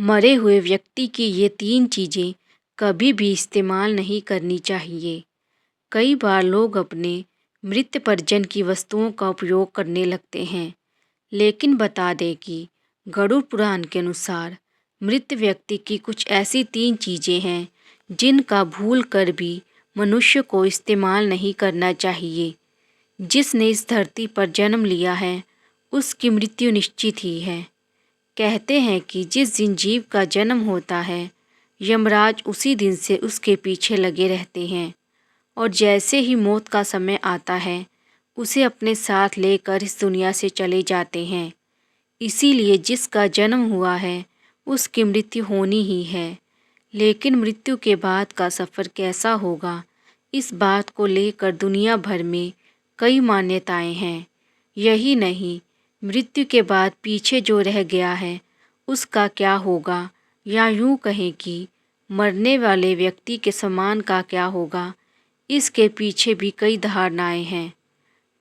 मरे हुए व्यक्ति की ये 3 चीज़ें कभी भी इस्तेमाल नहीं करनी चाहिए। कई बार लोग अपने मृत परिजन की वस्तुओं का उपयोग करने लगते हैं, लेकिन बता दें कि गरुड़ पुराण के अनुसार मृत व्यक्ति की कुछ ऐसी 3 चीज़ें हैं जिनका भूल कर भी मनुष्य को इस्तेमाल नहीं करना चाहिए। जिसने इस धरती पर जन्म लिया है, उसकी मृत्यु निश्चित ही है। कहते हैं कि जिस दिन जीव का जन्म होता है, यमराज उसी दिन से उसके पीछे लगे रहते हैं और जैसे ही मौत का समय आता है, उसे अपने साथ लेकर इस दुनिया से चले जाते हैं। इसीलिए जिसका जन्म हुआ है, उसकी मृत्यु होनी ही है। लेकिन मृत्यु के बाद का सफ़र कैसा होगा, इस बात को लेकर दुनिया भर में कई मान्यताएं हैं। यही नहीं, मृत्यु के बाद पीछे जो रह गया है उसका क्या होगा, या यूँ कहें कि मरने वाले व्यक्ति के सम्मान का क्या होगा, इसके पीछे भी कई धारणाएं हैं।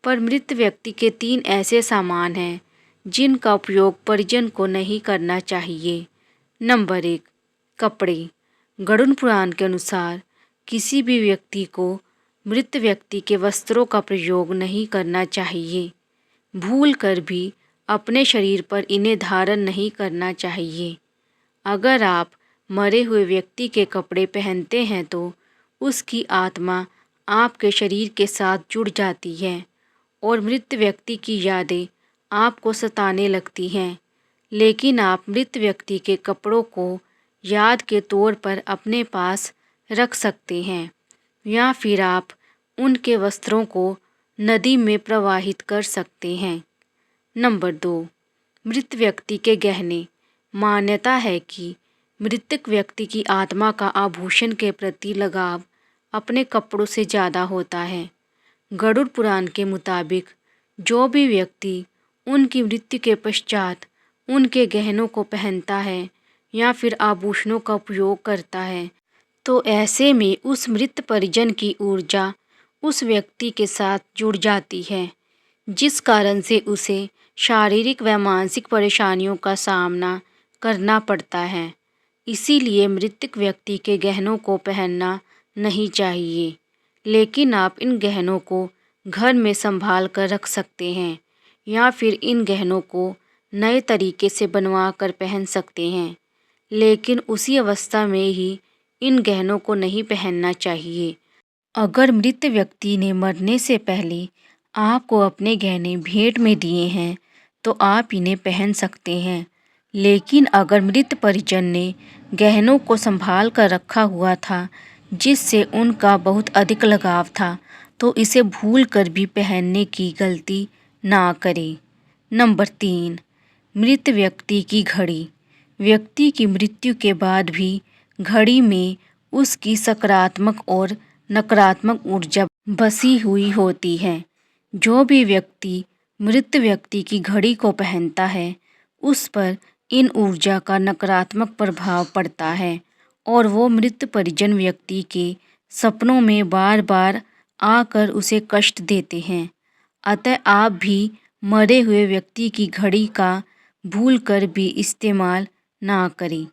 पर मृत व्यक्ति के 3 ऐसे सामान हैं जिनका उपयोग परिजन को नहीं करना चाहिए। नंबर 1, कपड़े। गरुड़ पुराण के अनुसार किसी भी व्यक्ति को मृत व्यक्ति के वस्त्रों का प्रयोग नहीं करना चाहिए। भूल कर भी अपने शरीर पर इन्हें धारण नहीं करना चाहिए। अगर आप मरे हुए व्यक्ति के कपड़े पहनते हैं तो उसकी आत्मा आपके शरीर के साथ जुड़ जाती है और मृत व्यक्ति की यादें आपको सताने लगती हैं। लेकिन आप मृत व्यक्ति के कपड़ों को याद के तौर पर अपने पास रख सकते हैं, या फिर आप उनके वस्त्रों को नदी में प्रवाहित कर सकते हैं। नंबर 2, मृत व्यक्ति के गहने। मान्यता है कि मृतक व्यक्ति की आत्मा का आभूषण के प्रति लगाव अपने कपड़ों से ज़्यादा होता है। गरुड़ पुराण के मुताबिक जो भी व्यक्ति उनकी मृत्यु के पश्चात उनके गहनों को पहनता है या फिर आभूषणों का उपयोग करता है, तो ऐसे में उस मृत परिजन की ऊर्जा उस व्यक्ति के साथ जुड़ जाती है, जिस कारण से उसे शारीरिक व मानसिक परेशानियों का सामना करना पड़ता है। इसीलिए मृतक व्यक्ति के गहनों को पहनना नहीं चाहिए, लेकिन आप इन गहनों को घर में संभाल कर रख सकते हैं या फिर इन गहनों को नए तरीके से बनवा कर पहन सकते हैं। लेकिन उसी अवस्था में ही इन गहनों को नहीं पहनना चाहिए। अगर मृत व्यक्ति ने मरने से पहले आपको अपने गहने भेंट में दिए हैं तो आप इन्हें पहन सकते हैं। लेकिन अगर मृत परिजन ने गहनों को संभाल कर रखा हुआ था, जिससे उनका बहुत अधिक लगाव था, तो इसे भूल कर भी पहनने की गलती ना करें। नंबर 3, मृत व्यक्ति की घड़ी। व्यक्ति की मृत्यु के बाद भी घड़ी में उसकी सकारात्मक और नकारात्मक ऊर्जा बसी हुई होती है। जो भी व्यक्ति मृत व्यक्ति की घड़ी को पहनता है, उस पर इन ऊर्जा का नकारात्मक प्रभाव पड़ता है और वो मृत परिजन व्यक्ति के सपनों में बार बार आकर उसे कष्ट देते हैं। अतः आप भी मरे हुए व्यक्ति की घड़ी का भूल कर भी इस्तेमाल ना करें।